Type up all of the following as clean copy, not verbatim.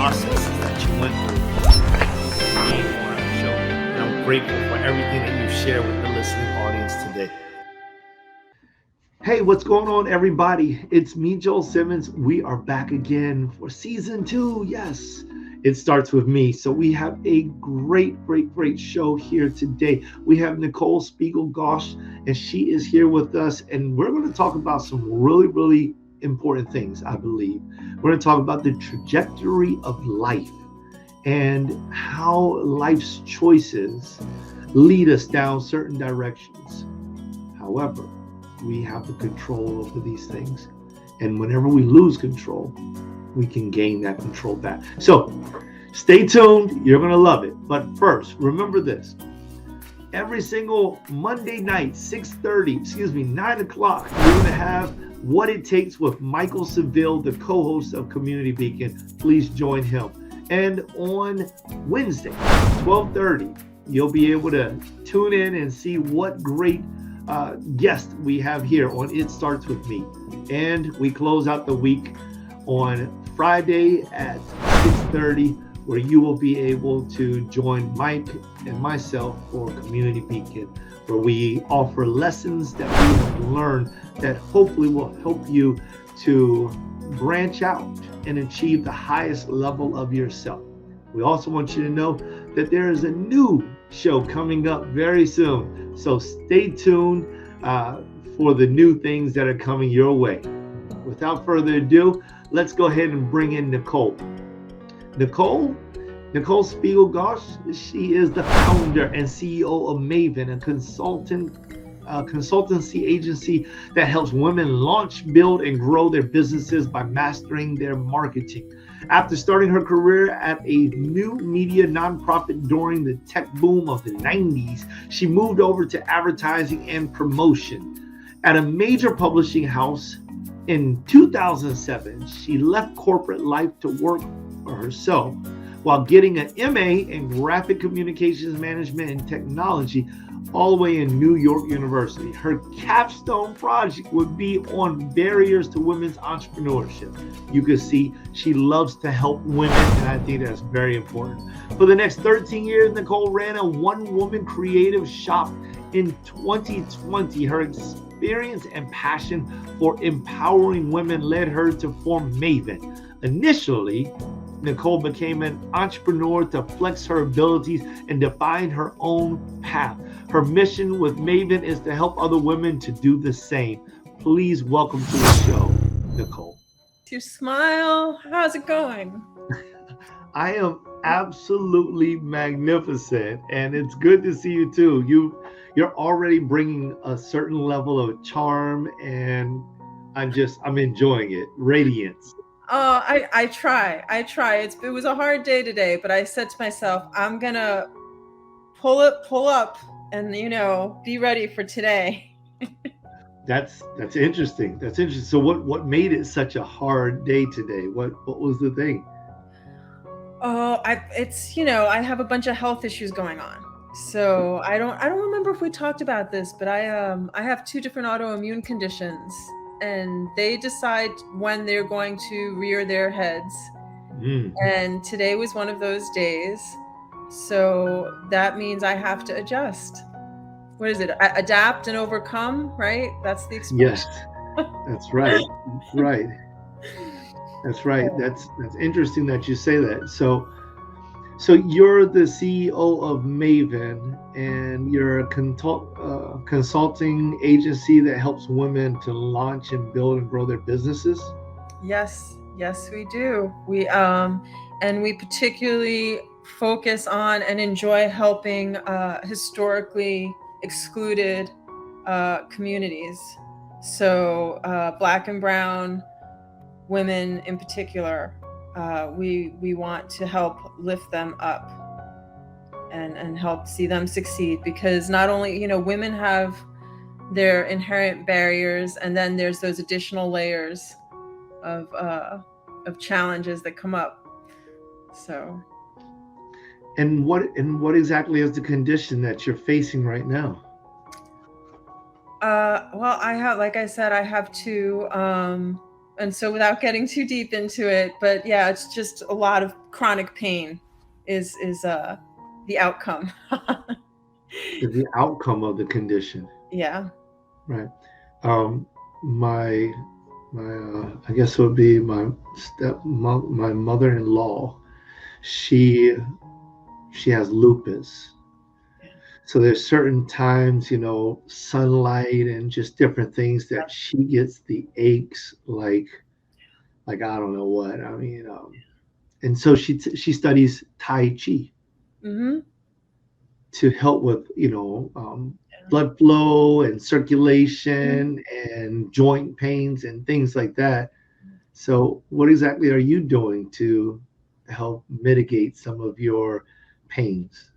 processes that you went through being on our show. And I'm grateful for everything that you've shared with the listening audience today. Hey, what's going on, everybody? It's me, Joel Simmons. We are back again for season 2. Yes, it starts with me. So we have a great show here today. We have Nicole Spiegel Gotsch, and she is here with us. And we're going to talk about some really important things, I believe. We're going to talk about the trajectory of life and how life's choices lead us down certain directions. However, we have the control over these things. And whenever we lose control, we can gain that control back. So stay tuned. You're going to love it. But first, remember this. Every single Monday night, 9 o'clock, we're going to have What It Takes with Michael Seville, the co-host of Community Beacon. Please join him. And on Wednesday, 12:30, you'll be able to tune in and see what great guest we have here on It Starts With Me. And we close out the week on Friday at 6:30, where you will be able to join Mike and myself for Community Beacon, where we offer lessons that we have learned that hopefully will help you to branch out and achieve the highest level of yourself. We also want you to know that there is a new show coming up very soon. So stay tuned for the new things that are coming your way. Without further ado, let's go ahead and bring in Nicole. Nicole Spiegel Gotsch, she is the founder and CEO of Mavyn, a consultancy agency that helps women launch, build, and grow their businesses by mastering their marketing. After starting her career at a new media nonprofit during the tech boom of the 90s, she moved over to advertising and promotion. At a major publishing house in 2007, she left corporate life to work for herself while getting an MA in graphic communications management and technology all the way in New York University. Her capstone project would be on barriers to women's entrepreneurship. You can see she loves to help women, and I think that's very important. For the next 13 years, Nicole ran a one-woman creative shop. In 2020, her experience and passion for empowering women led her to form Mavyn. Initially, Nicole became an entrepreneur to flex her abilities and define her own path. Her mission with Mavyn is to help other women to do the same. Please welcome to the show, Nicole. You smile. How's it going? I am absolutely magnificent, and it's good to see you too. You're already bringing a certain level of charm, and I'm enjoying it. Radiance. Oh, I try. It was a hard day today, but I said to myself, I'm gonna pull up, and be ready for today. That's interesting. That's interesting. So what made it such a hard day today? What was the thing? Oh, I have a bunch of health issues going on. So I don't remember if we talked about this, but I have 2 different autoimmune conditions, and they decide when they're going to rear their heads. And today was one of those days. So that means I have to adjust. What is it? Adapt and overcome, right? That's the expression. Yes, that's right. Right. That's right. That's interesting that you say that. So you're the CEO of Mavyn, and you're a consulting agency that helps women to launch and build and grow their businesses. Yes, we do. We particularly focus on and enjoy helping historically excluded communities. So Black and Brown women in particular. We want to help lift them up and help see them succeed, because not only women have their inherent barriers, and then there's those additional layers of challenges that come up. So. And what exactly is the condition that you're facing right now? Well, I have, like I said, I have 2 And so without getting too deep into it, but yeah, it's just a lot of chronic pain is the outcome. The outcome of the condition. Yeah. Right. My I guess it would be my mother-in-law. She has lupus. So there's certain times, sunlight and just different things that she gets the aches like I don't know what. I mean, and so she studies Tai Chi Mm-hmm. to help with blood flow and circulation and joint pains and things like that. So what exactly are you doing to help mitigate some of your pains?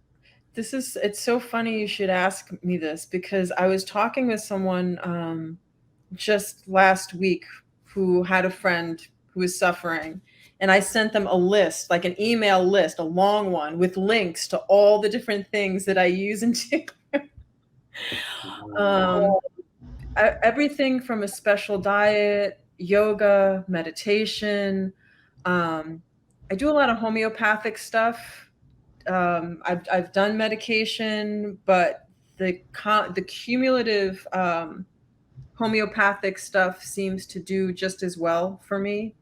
It's so funny you should ask me this, because I was talking with someone just last week who had a friend who was suffering, and I sent them a list, like an email list, a long one with links to all the different things that I use and do. um, Everything from a special diet, yoga, meditation. I do a lot of homeopathic stuff. I've done medication, but the cumulative homeopathic stuff seems to do just as well for me,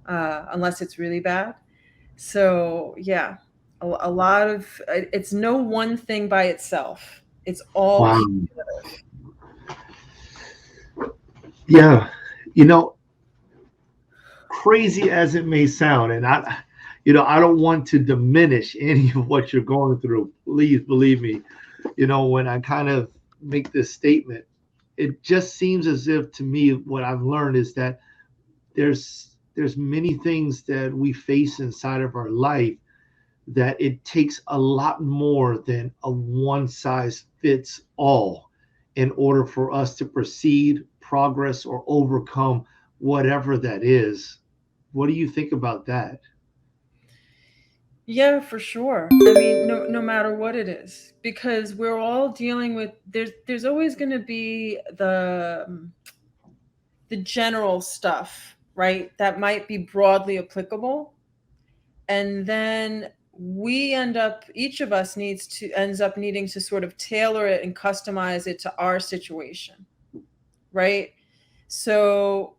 unless it's really bad. So yeah, a lot of it's no one thing by itself. It's all Wow. Yeah. You know, crazy as it may sound, and I don't want to diminish any of what you're going through. Please believe me. When I kind of make this statement, it just seems as if, to me, what I've learned is that there's many things that we face inside of our life that it takes a lot more than a one size fits all in order for us to proceed, progress, or overcome whatever that is. What do you think about that? Yeah, for sure. I mean, no matter what it is, because we're all dealing with there's always going to be the general stuff, right? That might be broadly applicable, and then each of us ends up needing to sort of tailor it and customize it to our situation, right? So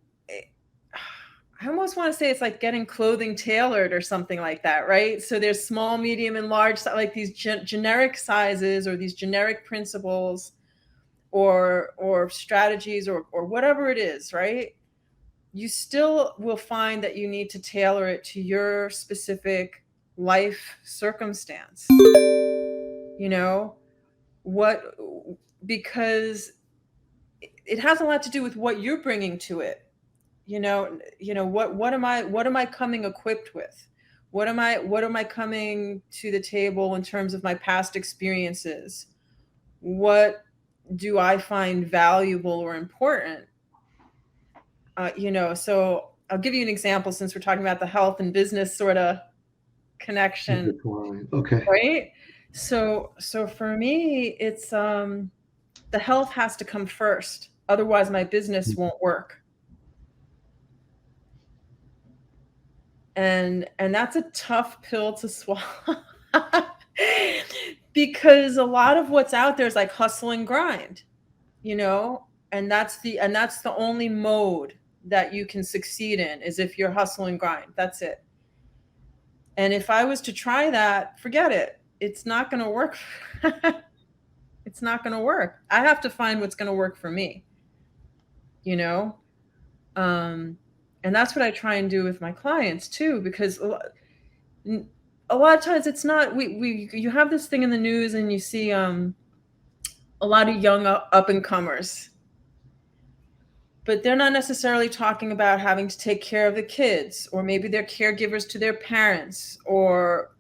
I almost want to say it's like getting clothing tailored or something like that, right? So there's small, medium, and large, like these generic sizes or these generic principles or strategies or whatever it is, right? You still will find that you need to tailor it to your specific life circumstance. You know what? Because it has a lot to do with what you're bringing to it. What am I coming equipped with? What am I coming to the table in terms of my past experiences? What do I find valuable or important? So I'll give you an example, since we're talking about the health and business sort of connection, Okay. right? So for me, it's the health has to come first, otherwise my business won't work. And that's a tough pill to swallow. Because a lot of what's out there is like hustle and grind, and that's the only mode that you can succeed in, is if you're hustle and grind. That's it. And if I was to try that, forget it. It's not going to work. It's not going to work. I have to find what's going to work for me, you know? And that's what I try and do with my clients too, because a lot of times it's not, you have this thing in the news and you see a lot of young up and comers, but they're not necessarily talking about having to take care of the kids, or maybe they're caregivers to their parents, or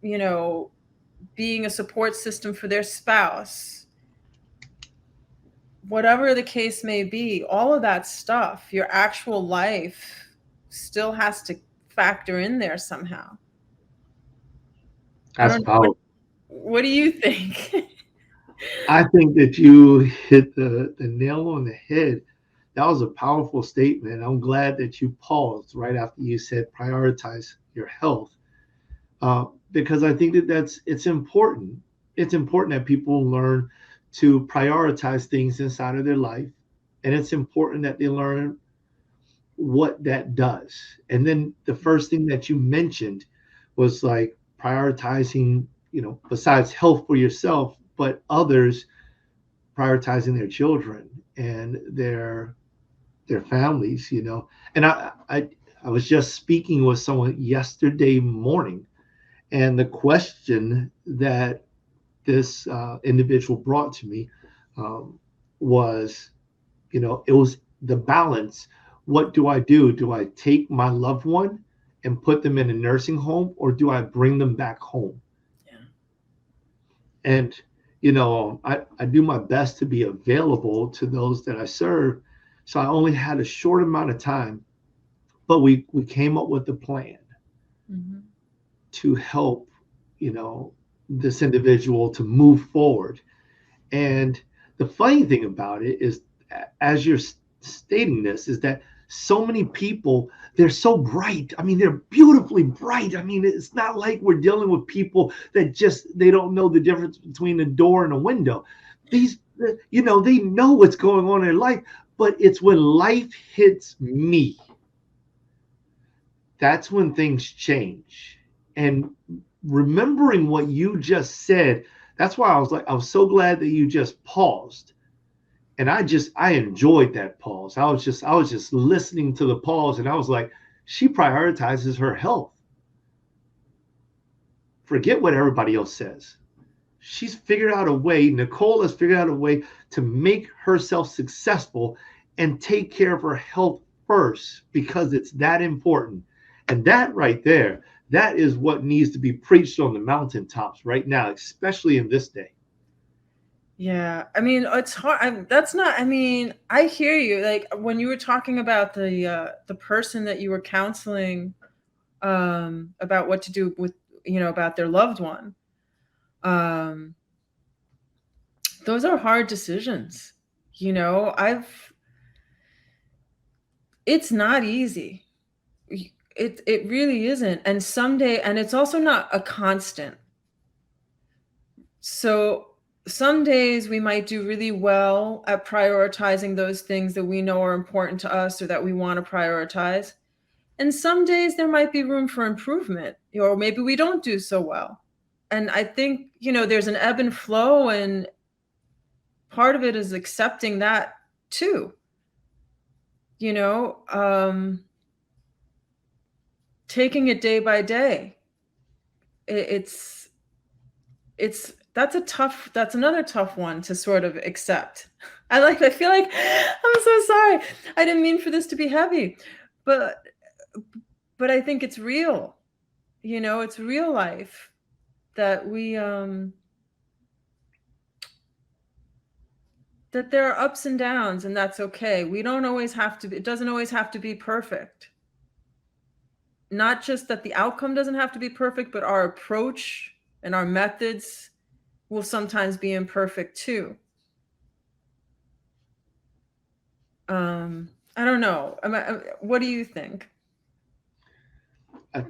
being a support system for their spouse. Whatever the case may be, all of that stuff, your actual life still has to factor in there somehow. I That's don't know. powerful. What do you think? I think that you hit the nail on the head, That was a powerful statement. I'm glad that you paused right after you said prioritize your health, because I think that it's important. It's important that people learn to prioritize things inside of their life, and it's important that they learn what that does. And then the first thing that you mentioned was like prioritizing, besides health for yourself, but others, prioritizing their children and their families. And I was just speaking with someone yesterday morning, and the question that this individual brought to me, was, it was the balance. What do I do? Do I take my loved one and put them in a nursing home, or do I bring them back home? Yeah. And, I do my best to be available to those that I serve. So I only had a short amount of time, but we came up with a plan Mm-hmm. to help, this individual to move forward. And the funny thing about it is, as you're stating this, is that so many people, they're so bright. I mean, they're beautifully bright. I mean, it's not like we're dealing with people that they don't know the difference between a door and a window. These, they know what's going on in their life, but it's when life hits me, that's when things change. And remembering what you just said, that's why I was so glad that you just paused. And I enjoyed that pause. I was just listening to the pause, and I was like, she prioritizes her health. Forget what everybody else says. She's figured out a way, Nicole has figured out a way to make herself successful and take care of her health first, because it's that important. And that right there, that is what needs to be preached on the mountaintops right now, especially in this day. Yeah, I mean, it's hard. That's not. I mean, I hear you. Like when you were talking about the person that you were counseling, about what to do with, about their loved one. Um, those are hard decisions. I've. It's not easy. It really isn't. And someday, and it's also not a constant. So some days we might do really well at prioritizing those things that we know are important to us or that we want to prioritize. And some days there might be room for improvement, or maybe we don't do so well. And I think, there's an ebb and flow, and part of it is accepting that too. You know, taking it day by day. It's that's another tough one to sort of accept. I feel like I'm so sorry. I didn't mean for this to be heavy, but I think it's real. It's real life that that there are ups and downs, and that's okay. We don't always have to, it doesn't always have to be perfect. Not just that the outcome doesn't have to be perfect, but our approach and our methods will sometimes be imperfect too. I don't know. What do you think? I,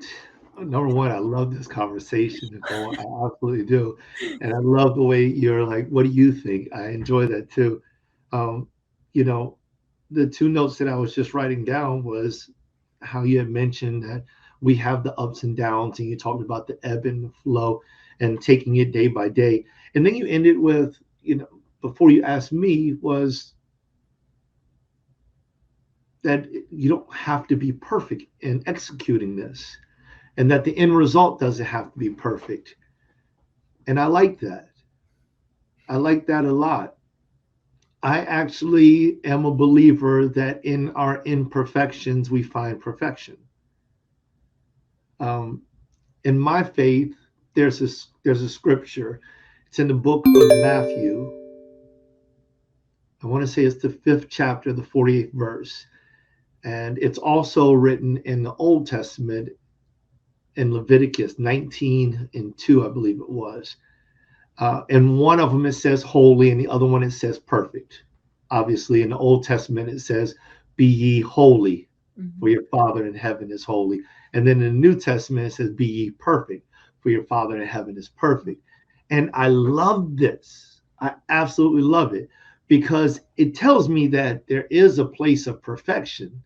Number one, I love this conversation, Nicole. I absolutely do. And I love the way you're like, what do you think? I enjoy that too. Um, you know, the two notes that I was just writing down was how you had mentioned that we have the ups and downs, and you talked about the ebb and the flow and taking it day by day. And then you ended with, before you asked me, was that you don't have to be perfect in executing this, and that the end result doesn't have to be perfect. And I like that. I like that a lot. I actually am a believer that in our imperfections, we find perfection. Um, in my faith, there's a scripture. It's in the book of Matthew. I want to say it's the 5th chapter, the 48th verse. And it's also written in the Old Testament in Leviticus 19 and 2, I believe it was. And one of them it says holy, and the other one it says perfect. Obviously, in the Old Testament, it says, "Be ye holy, for Mhm. your Father in heaven is holy." And then in the New Testament, it says, "Be ye perfect, for your Father in heaven is perfect." And I love this. I absolutely love it because it tells me that there is a place of perfection.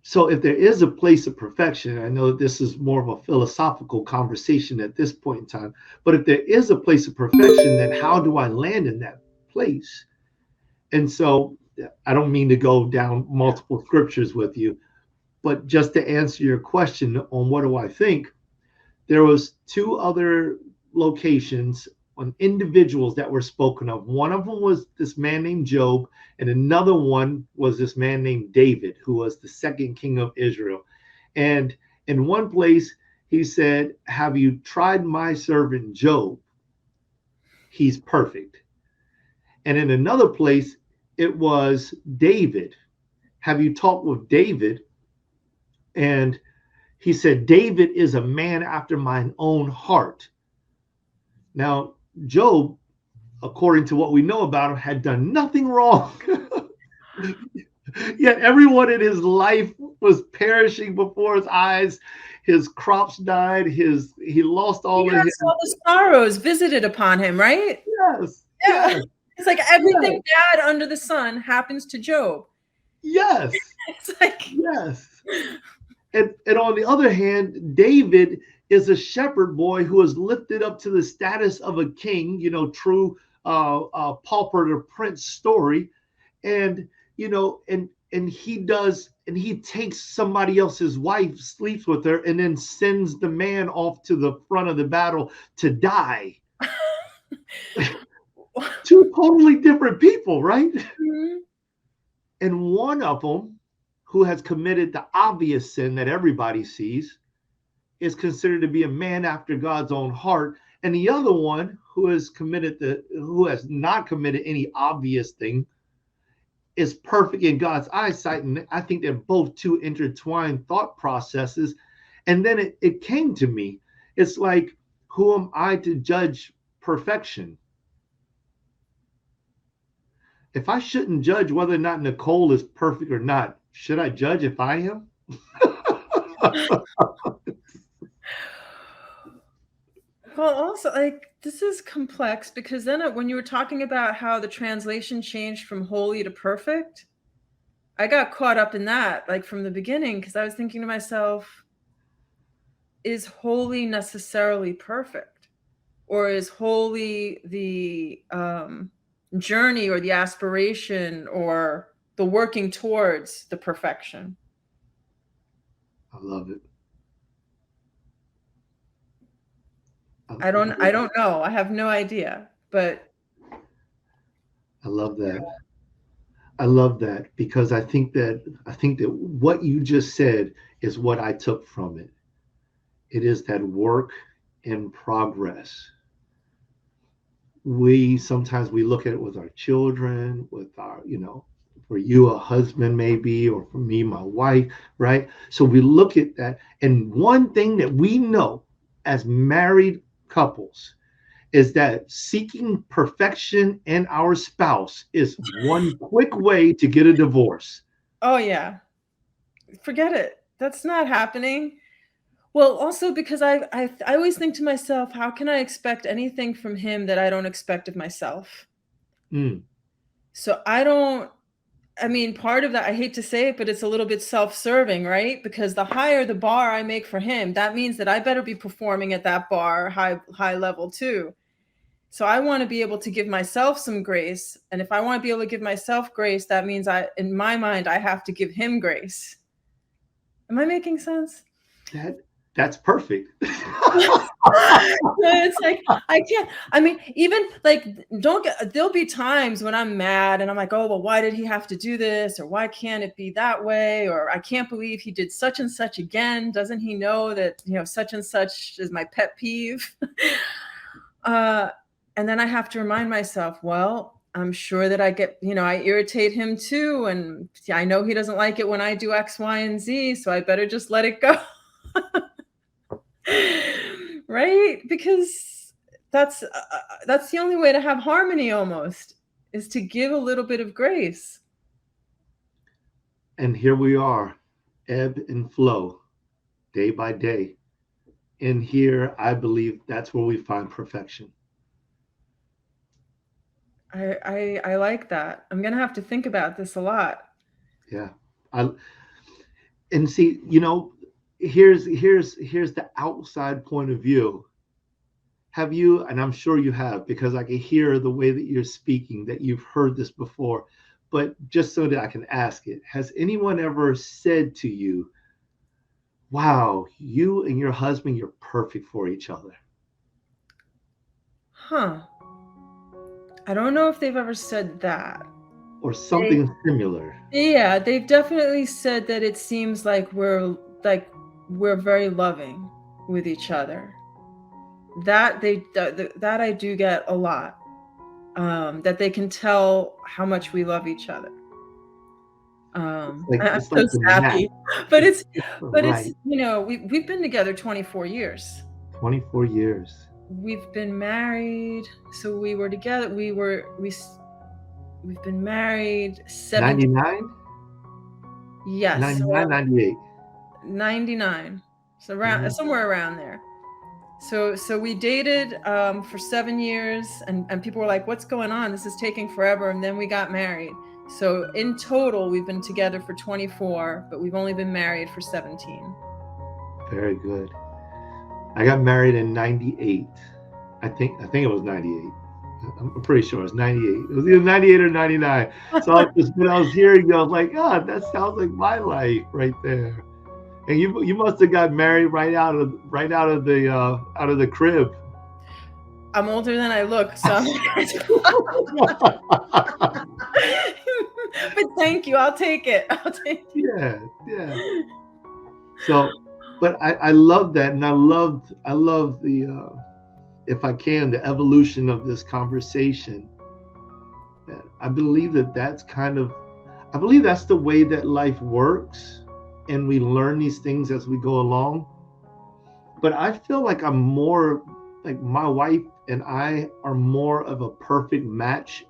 So if there is a place of perfection, I know this is more of a philosophical conversation at this point in time, but if there is a place of perfection, then how do I land in that place? And so I don't mean to go down multiple scriptures with you, but just to answer your question on what do I think, there was two other locations on individuals that were spoken of. One of them was this man named Job, and another one was this man named David, who was the second king of Israel. And in one place, he said, "Have you tried my servant Job? He's perfect." And in another place, it was David. "Have you talked with David?" And he said, "David is a man after mine own heart." Now, Job, according to what we know about him, had done nothing wrong. Yet everyone in his life was perishing before his eyes. His crops died. He lost all of Yes, his. all the sorrows visited upon him, right? Yes, Yeah. yes, It's like yes, everything bad under the sun happens to Job. yes, It's like, yes. And on the other hand, David is a shepherd boy who is lifted up to the status of a king, true pauper to prince story. And, and he takes somebody else's wife, sleeps with her, and then sends the man off to the front of the battle to die. Two totally different people, right? Mhm. And one of them, who has committed the obvious sin that everybody sees, is considered to be a man after God's own heart, and the other one who has not committed any obvious thing is perfect in God's eyesight. And I think they're both two intertwined thought processes. And then it came to me. It's like, who am I to judge perfection? If I shouldn't judge whether or not Nicole is perfect or not, should I judge if I am? Well, also, like, this is complex because then when you were talking about how the translation changed from holy to perfect, I got caught up in that, like, from the beginning, because I was thinking to myself, is holy necessarily perfect? Or is holy the journey or the aspiration or the working towards the perfection? I love it. I don't know. I have no idea. But I love that. I love that because I think that what you just said is what I took from it. It is that work in progress. We sometimes we look at it with our children, with our, for you a husband maybe, or for me my wife, right? So we look at that, and one thing that we know as married couples is that seeking perfection in our spouse is one quick way to get a divorce. oh yeah, forget it. That's not happening. Well, also because I always think to myself, how can I expect anything from him that I don't expect of myself? Mm, So I don't I mean, part of that, I hate to say it, but it's a little bit self-serving, right? Because the higher the bar I make for him, that means that I better be performing at that bar high level too. So I want to be able to give myself some grace, and if I want to be able to give myself grace, that means in my mind, I have to give him grace. Am I making sense? that that's perfect. It's like I can't. I mean, even like don't get. There'll be times when I'm mad and I'm like, oh well, why did he have to do this, or why can't it be that way, or I can't believe he did such and such again. Doesn't he know that such and such is my pet peeve? uh, and then I have to remind myself, well, I'm sure that I irritate him too, and I know he doesn't like it when I do X, Y, and Z, so I better just let it go. Right? Because that's the only way to have harmony almost. is to give a little bit of grace. And here we are, ebb and flow, day by day. And here, I believe that's where we find perfection. I like that. I'm gonna have to think about this a lot. Yeah. I and see, here's the outside point of view. Have you, and I'm sure you have, because I can hear the way that you're speaking, that you've heard this before, but just so that I can ask it, has anyone ever said to you, wow, you and your husband, you're perfect for each other? Huh. I don't know if they've ever said that. Or They, something similar? yeah, they've definitely said that it seems like we're very loving with each other. That I do get a lot. That they can tell how much we love each other. I'm It's like so the match. sappy, but It's, it's it's but it's right. we've been together 24 years. 24 years. We've been married, so we were together. We've been married 17. 99? Yes, 99, 98. 99. So around Mhm. somewhere around there. So we dated for 7 years, and people were like, "What's going on? This is taking forever." And then we got married. So in total, we've been together for 24, but we've only been married for 17. Very good. I got married in 98. I think it was 98. I'm pretty sure it's 98. It was either 98 or 99. So when I was hearing you, I was like, God, that sounds like my life right there. And you must have got married right out of the crib. I'm older than I look, so I'm but thank you. I'll take it. I'll take it. Yeah, yeah. So, but I love that, and I love the if I can, the evolution of this conversation. I believe I believe that's the way that life works, and we learn these things as we go along. But I feel like I'm more like my wife and I are more of a perfect match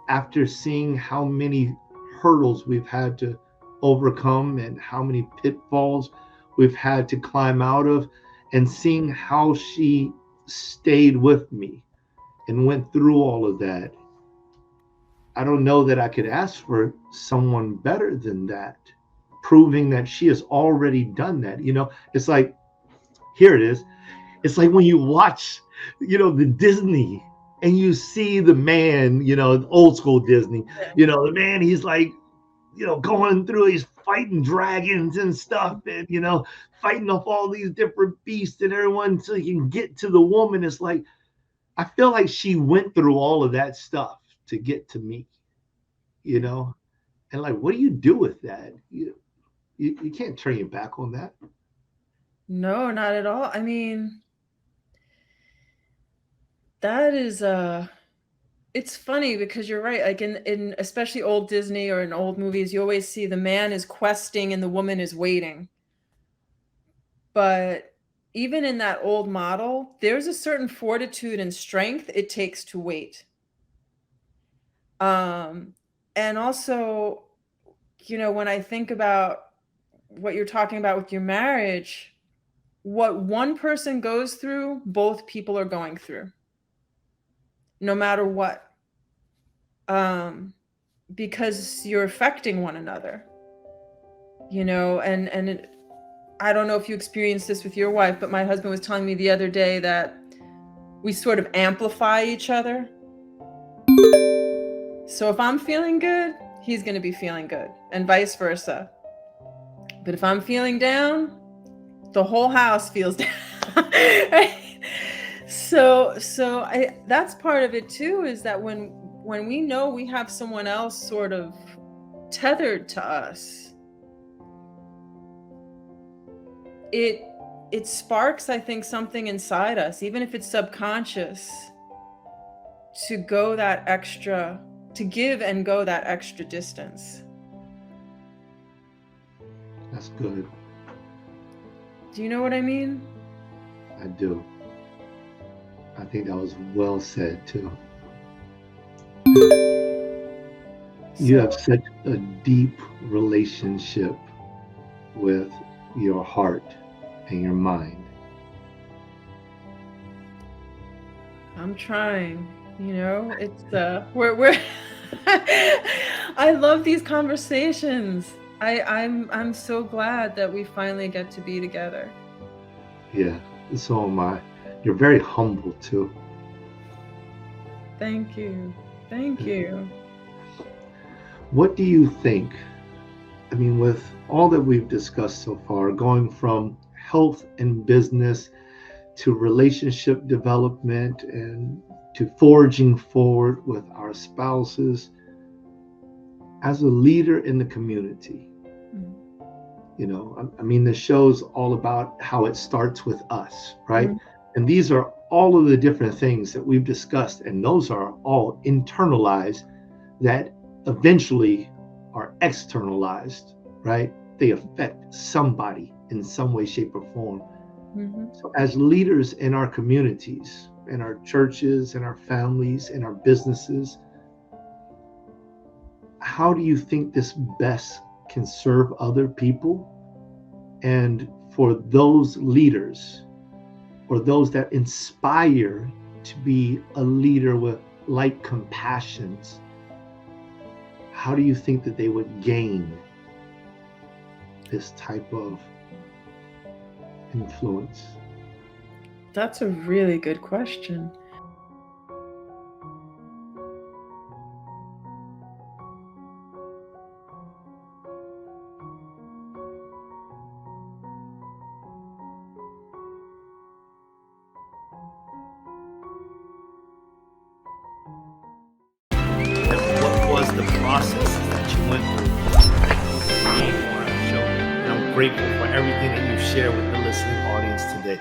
after seeing how many hurdles we've had to overcome and how many pitfalls we've had to climb out of, and seeing how she stayed with me and went through all of that. I don't know that I could ask for someone better than that, proving that she has already done that. It's like, here it is. It's like when you watch, the Disney, and you see the man, old school Disney, the man, he's like, going through, he's fighting dragons and stuff, and, fighting off all these different beasts and everyone so he can get to the woman. It's like, I feel like she went through all of that stuff to get to me, you know? And like, what do you do with that? You can't turn your back on that. No, not at all. I mean, that is it's funny because you're right. Like in especially old Disney or in old movies, you always see the man is questing and the woman is waiting. But even in that old model, there's a certain fortitude and strength it takes to wait. Um, and also, when I think about what you're talking about with your marriage, what one person goes through, both people are going through, no matter what. Um, because you're affecting one another, and I don't know if you experienced this with your wife, but my husband was telling me the other day that we sort of amplify each other. So if I'm feeling good, he's going to be feeling good, and vice versa. But if I'm feeling down, the whole house feels down. Right? So that's part of it too, is that when we know we have someone else sort of tethered to us, it sparks, I think, something inside us, even if it's subconscious, to give and go that extra distance. That's good. Do you know what I mean? I do. I think that was well said too. You So have such a deep relationship with your heart and your mind. I'm trying, it's we're I love these conversations. I'm so glad that we finally get to be together. Yeah, so am I. You're very humble too. Thank you. Thank you. What do you think? I mean, with all that we've discussed so far, going from health and business to relationship development and to forging forward with our spouses, as a leader in the community, I mean, the show's all about how it starts with us, right? Mhm. And these are all of the different things that we've discussed, and those are all internalized that eventually are externalized, right? They affect somebody in some way, shape, or form. Mhm. So, as leaders in our communities, in our churches, in our families, in our businesses, how do you think this best can serve other people? And for those leaders or those that inspire to be a leader with like compassions, how do you think that they would gain this type of influence? That's a really good question. What was the process that you went through being on our show? And I'm grateful for everything that you share with the listening audience today.